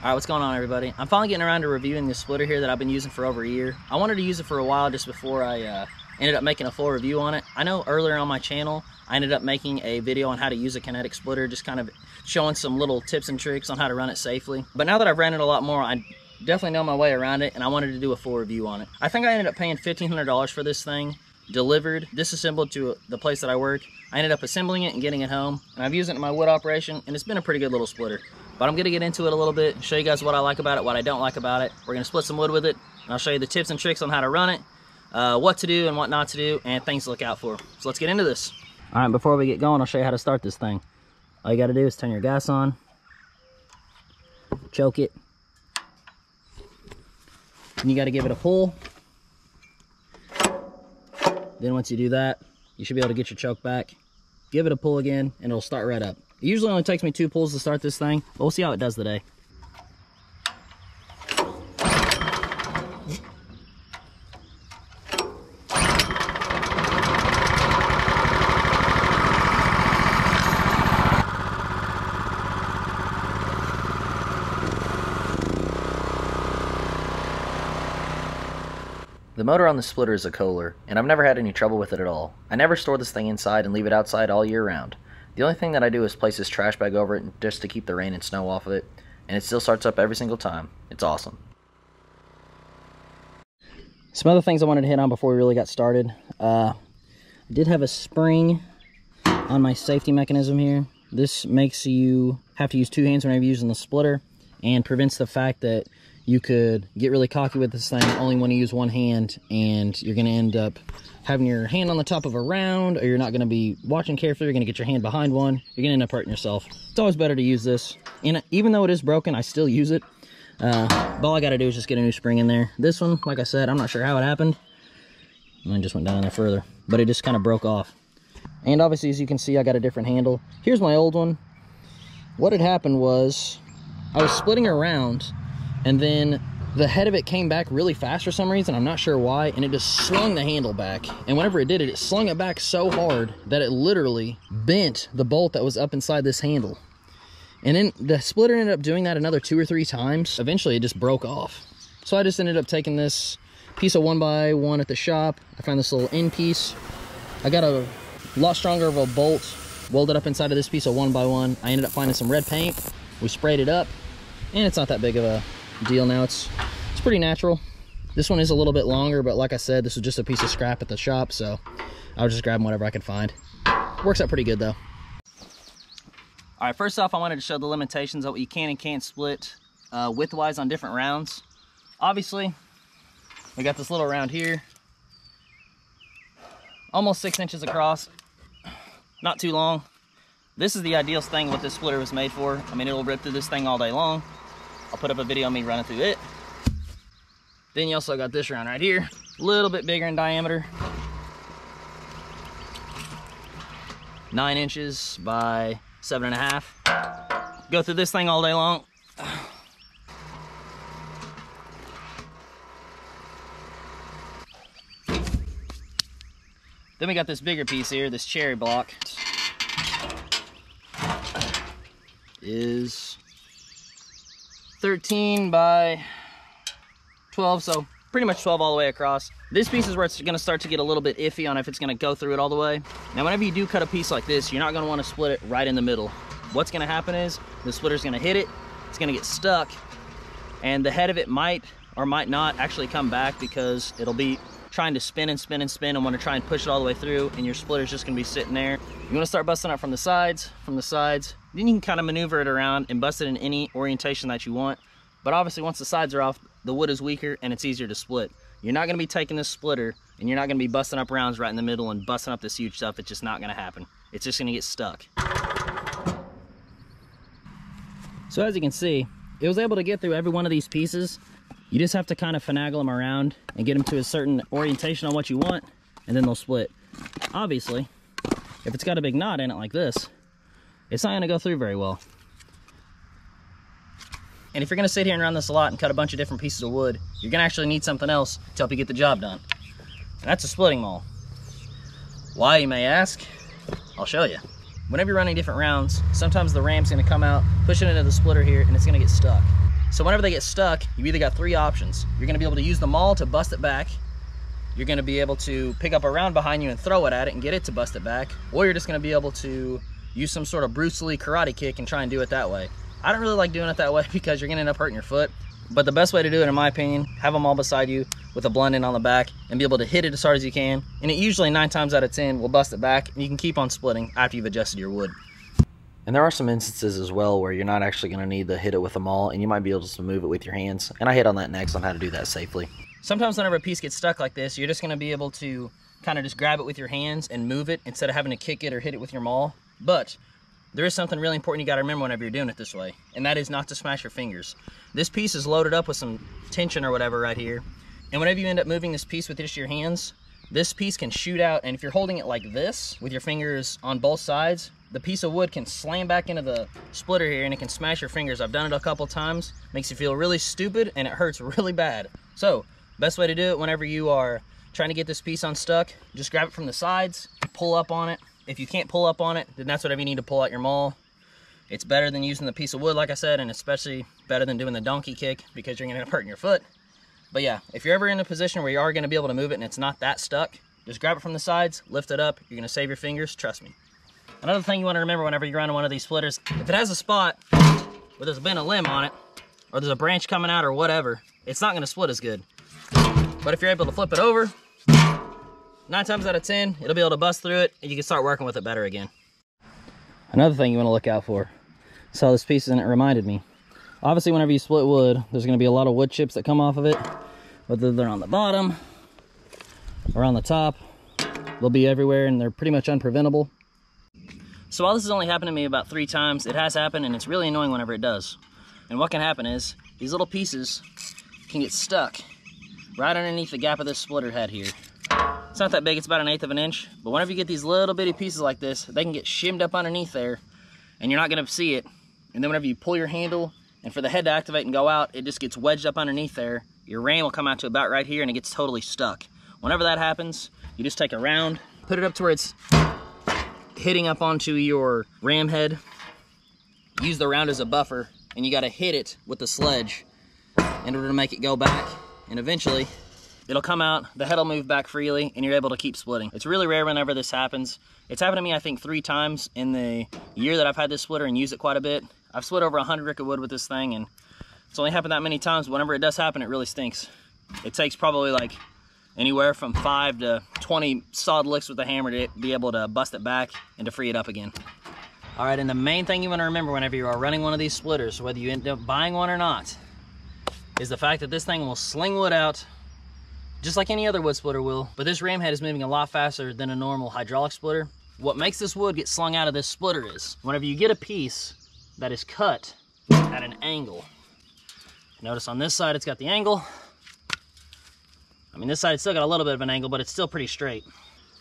Alright, what's going on, everybody? I'm finally getting around to reviewing this splitter here that I've been using for over a year. I wanted to use it for a while just before I ended up making a full review on it. I know earlier on my channel I ended up making a video on how to use a Kinetic splitter, just kind of showing some little tips and tricks on how to run it safely. But now that I've ran it a lot more, I definitely know my way around it, and I wanted to do a full review on it. I think I ended up paying $1,500 for this thing, delivered, disassembled to the place that I work. I ended up assembling it and getting it home, and I've used it in my wood operation, and it's been a pretty good little splitter. But I'm gonna get into it a little bit, show you guys what I like about it, what I don't like about it. We're gonna split some wood with it, and I'll show you the tips and tricks on how to run it, what to do and what not to do, and things to look out for. So let's get into this. All right, before we get going, I'll show you how to start this thing. All you gotta do is turn your gas on, choke it, and you gotta give it a pull. Then once you do that, you should be able to get your choke back. Give it a pull again, and it'll start right up. It usually only takes me 2 pulls to start this thing, but we'll see how it does today. The motor on the splitter is a Kohler, and I've never had any trouble with it at all. I never store this thing inside and leave it outside all year round. The only thing that I do is place this trash bag over it just to keep the rain and snow off of it, and it still starts up every single time. It's awesome. Some other things I wanted to hit on before we really got started. I did have a spring on my safety mechanism here. This makes you have to use 2 hands whenever you're using the splitter, and prevents the fact that you could get really cocky with this thing only when you use 1 hand, and you're going to end up having your hand on the top of a round, or you're not going to be watching carefully. You're going to get your hand behind one. You're going to end up hurting yourself. It's always better to use this. And even though it is broken, I still use it. But all I got to do is just get a new spring in there. This one, like I said, I'm not sure how it happened. Mine just went down in there further, but it just kind of broke off. And obviously, as you can see, I got a different handle. Here's my old one. What had happened was I was splitting around, and then the head of it came back really fast for some reason. I'm not sure why, and it just slung the handle back. And whenever it did it, it slung it back so hard that it literally bent the bolt that was up inside this handle. And then the splitter ended up doing that another 2 or 3 times. Eventually, it just broke off. So I just ended up taking this piece of 1x1 at the shop. I found this little end piece. I got a lot stronger of a bolt welded up inside of this piece of 1x1. I ended up finding some red paint. We sprayed it up, and it's not that big of a deal now. It's pretty natural. This one is a little bit longer, but like I said, this was just a piece of scrap at the shop, so I was just grabbing whatever I could find. Works out pretty good though. All right, first off, I wanted to show the limitations of what you can and can't split width-wise on different rounds. Obviously, we got this little round here, almost 6 inches across, not too long. This is the ideal thing what this splitter was made for. I mean, it'll rip through this thing all day long. I'll put up a video of me running through it. Then you also got this round right here, a little bit bigger in diameter. 9 inches by 7.5. Go through this thing all day long. Then we got this bigger piece here, this cherry block. Is 13 by 12, so pretty much 12 all the way across. This piece is where it's going to start to get a little bit iffy on if it's going to go through it all the way. Now, whenever you do cut a piece like this, you're not going to want to split it right in the middle. What's going to happen is the splitter's going to hit it, it's going to get stuck, and the head of it might or might not actually come back because it'll be trying to spin and spin and spin and want to try and push it all the way through, and your splitter's just going to be sitting there. You want to start busting up from the sides, then you can kind of maneuver it around and bust it in any orientation that you want. But obviously, once the sides are off, the wood is weaker and it's easier to split. You're not going to be taking this splitter and you're not going to be busting up rounds right in the middle and busting up this huge stuff. It's just not going to happen. It's just going to get stuck. So as you can see, it was able to get through every one of these pieces. You just have to kind of finagle them around and get them to a certain orientation on what you want, and then they'll split. Obviously, if it's got a big knot in it like this, it's not going to go through very well. And if you're going to sit here and run this a lot and cut a bunch of different pieces of wood, you're going to actually need something else to help you get the job done. And that's a splitting maul. Why, you may ask? I'll show you. Whenever you're running different rounds, sometimes the ram's going to come out, push it into the splitter here, and it's going to get stuck. So whenever they get stuck, you either got three options. You're gonna be able to use the maul to bust it back. You're gonna be able to pick up a round behind you and throw it at it and get it to bust it back. Or you're just gonna be able to use some sort of Bruce Lee karate kick and try and do it that way. I don't really like doing it that way because you're gonna end up hurting your foot. But the best way to do it, in my opinion, have them all beside you with a blend in on the back and be able to hit it as hard as you can. And it usually 9 times out of 10 will bust it back, and you can keep on splitting after you've adjusted your wood. And there are some instances as well where you're not actually going to need to hit it with a maul, and you might be able to move it with your hands. And I hit on that next on how to do that safely. Sometimes whenever a piece gets stuck like this, you're just going to be able to kind of just grab it with your hands and move it instead of having to kick it or hit it with your maul. But there is something really important you got to remember whenever you're doing it this way, and that is not to smash your fingers. This piece is loaded up with some tension or whatever right here, and whenever you end up moving this piece with just your hands, this piece can shoot out, and if you're holding it like this with your fingers on both sides, the piece of wood can slam back into the splitter here and it can smash your fingers. I've done it a couple times. Makes you feel really stupid and it hurts really bad. So best way to do it whenever you are trying to get this piece unstuck, just grab it from the sides, pull up on it. If you can't pull up on it, then that's whatever you need to pull out your maul. It's better than using the piece of wood, like I said, and especially better than doing the donkey kick because you're gonna end up hurting your foot. But yeah, if you're ever in a position where you are gonna be able to move it and it's not that stuck, just grab it from the sides, lift it up, you're gonna save your fingers, trust me. Another thing you wanna remember whenever you're running one of these splitters, if it has a spot where there's been a limb on it, or there's a branch coming out or whatever, it's not gonna split as good. But if you're able to flip it over, 9 times out of 10, it'll be able to bust through it and you can start working with it better again. Another thing you wanna look out for, saw this piece and it reminded me. Obviously whenever you split wood, there's gonna be a lot of wood chips that come off of it, whether they're on the bottom or on the top. They'll be everywhere and they're pretty much unpreventable. So while this has only happened to me about 3 times, it has happened and it's really annoying whenever it does. And what can happen is, these little pieces can get stuck right underneath the gap of this splitter head here. It's not that big, it's about 1/8 of an inch, but whenever you get these little bitty pieces like this, they can get shimmed up underneath there and you're not gonna see it. And then whenever you pull your handle and for the head to activate and go out, it just gets wedged up underneath there. Your ram will come out to about right here and it gets totally stuck. Whenever that happens, you just take a round, put it up to where it's hitting up onto your ram head, use the round as a buffer, and you gotta hit it with the sledge in order to make it go back, and eventually it'll come out, the head will move back freely, and you're able to keep splitting. It's really rare whenever this happens. It's happened to me, I think, 3 times in the year that I've had this splitter and used it quite a bit. I've split over 100 rick of wood with this thing, and it's only happened that many times. Whenever it does happen, it really stinks. It takes probably like anywhere from 5 to 20 solid licks with the hammer to be able to bust it back and to free it up again. All right, and the main thing you want to remember whenever you are running one of these splitters, whether you end up buying one or not, is the fact that this thing will sling wood out just like any other wood splitter will, but this ram head is moving a lot faster than a normal hydraulic splitter. What makes this wood get slung out of this splitter is whenever you get a piece that is cut at an angle. Notice on this side it's got the angle. I mean, this side it's still got a little bit of an angle, but it's still pretty straight.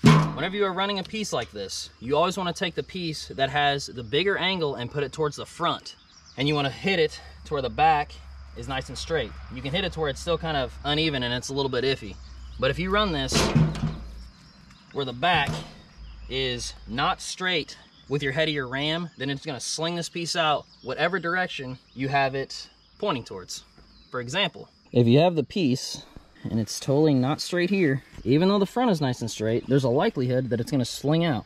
Whenever you are running a piece like this, you always want to take the piece that has the bigger angle and put it towards the front. And you want to hit it to where the back is nice and straight. You can hit it to where it's still kind of uneven and it's a little bit iffy. But if you run this where the back is not straight with your head of your ram, then it's gonna sling this piece out whatever direction you have it pointing towards. For example, if you have the piece and it's totally not straight here, even though the front is nice and straight, there's a likelihood that it's gonna sling out.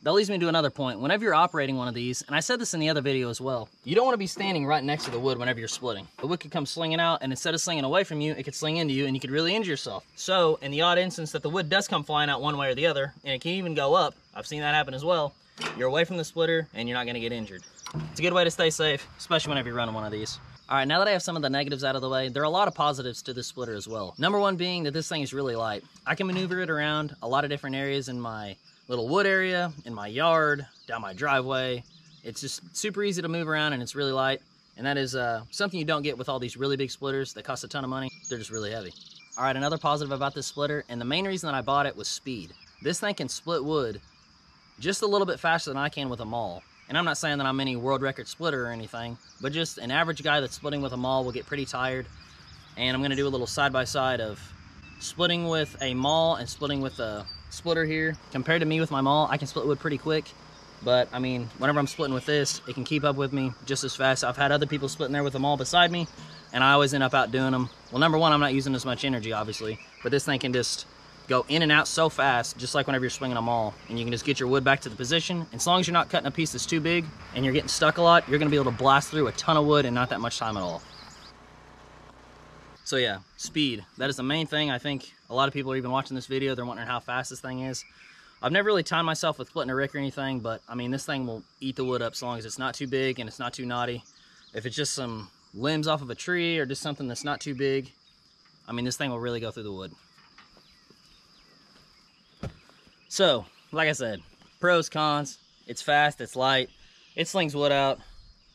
That leads me to another point. Whenever you're operating one of these, and I said this in the other video as well, you don't want to be standing right next to the wood whenever you're splitting. The wood could come slinging out, and instead of slinging away from you, it could sling into you, and you could really injure yourself. So, in the odd instance that the wood does come flying out one way or the other, and it can even go up, I've seen that happen as well, you're away from the splitter, and you're not going to get injured. It's a good way to stay safe, especially whenever you're running one of these. All right, now that I have some of the negatives out of the way, there are a lot of positives to this splitter as well. Number one being that this thing is really light. I can maneuver it around a lot of different areas in my little wood area, in my yard, down my driveway. It's just super easy to move around and it's really light. And that is something you don't get with all these really big splitters that cost a ton of money. They're just really heavy. All right, another positive about this splitter, and the main reason that I bought it was speed. This thing can split wood just a little bit faster than I can with a maul. And I'm not saying that I'm any world record splitter or anything, but just an average guy that's splitting with a maul will get pretty tired. And I'm gonna do a little side-by-side of splitting with a maul and splitting with a splitter here. Compared to me with my maul, I can split wood pretty quick, But I mean, whenever I'm splitting with this, it can keep up with me just as fast. I've had other people splitting there with them all beside me, and I always end up outdoing them. Well, number one, I'm not using as much energy, obviously, but this thing can just go in and out so fast, just like whenever you're swinging a maul, and you can just get your wood back to the position. And as long as you're not cutting a piece that's too big and you're getting stuck a lot, you're gonna be able to blast through a ton of wood in not that much time at all. So yeah, speed. That is the main thing. I think a lot of people are even watching this video, they're wondering how fast this thing is. I've never really timed myself with splitting a rick or anything, but I mean, this thing will eat the wood up so long as it's not too big and it's not too knotty. If it's just some limbs off of a tree or just something that's not too big, I mean, this thing will really go through the wood. So, like I said, pros, cons. It's fast, it's light, it slings wood out.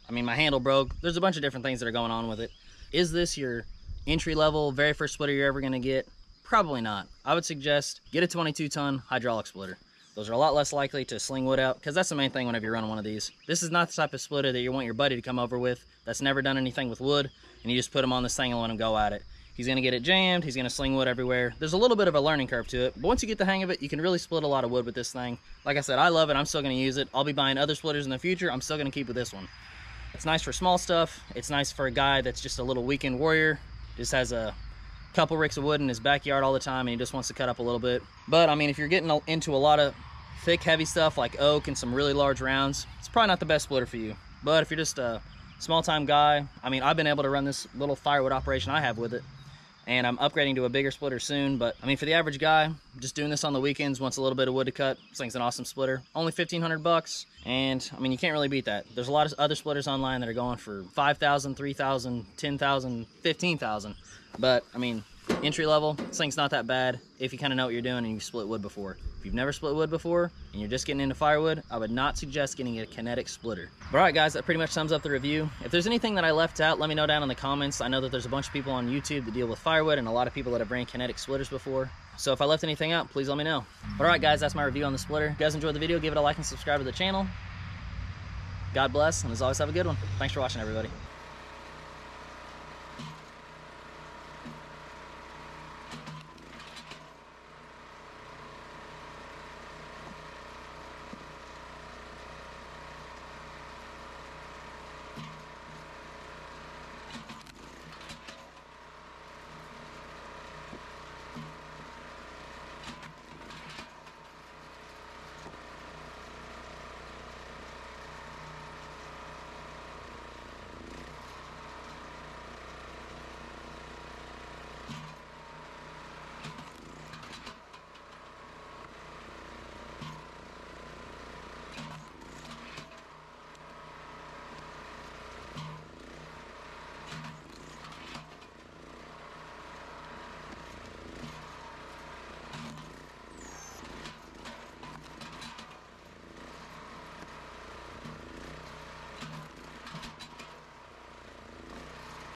I mean, my handle broke. There's a bunch of different things that are going on with it. Is this your entry level, very first splitter you're ever gonna get? Probably not. I would suggest get a 22-ton hydraulic splitter. Those are a lot less likely to sling wood out, because that's the main thing whenever you're running one of these. This is not the type of splitter that you want your buddy to come over with that's never done anything with wood, and you just put him on this thing and let him go at it. He's gonna get it jammed, he's gonna sling wood everywhere. There's a little bit of a learning curve to it, but once you get the hang of it, you can really split a lot of wood with this thing. Like I said, I love it, I'm still gonna use it. I'll be buying other splitters in the future, I'm still gonna keep with this one. It's nice for small stuff, it's nice for a guy that's just a little weekend warrior, just has a couple ricks of wood in his backyard all the time and he just wants to cut up a little bit. But I mean, if you're getting into a lot of thick, heavy stuff like oak and some really large rounds, it's probably not the best splitter for you. But if you're just a small-time guy, I mean, I've been able to run this little firewood operation I have with it, and I'm upgrading to a bigger splitter soon. But I mean, for the average guy, just doing this on the weekends, wants a little bit of wood to cut, this thing's an awesome splitter. Only 1,500 bucks, and I mean, you can't really beat that. There's a lot of other splitters online that are going for 5,000, 3,000, 10,000, 15,000. But I mean, entry level, this thing's not that bad if you kind of know what you're doing and you've split wood before. If you've never split wood before and you're just getting into firewood, I would not suggest getting a Kinetic splitter. But all right, guys, that pretty much sums up the review. If there's anything that I left out, let me know down in the comments. I know that there's a bunch of people on YouTube that deal with firewood and a lot of people that have ran Kinetic splitters before. So if I left anything out, please let me know. But all right, guys, that's my review on the splitter. If you guys enjoyed the video, give it a like and subscribe to the channel. God bless, and as always, have a good one. Thanks for watching, everybody.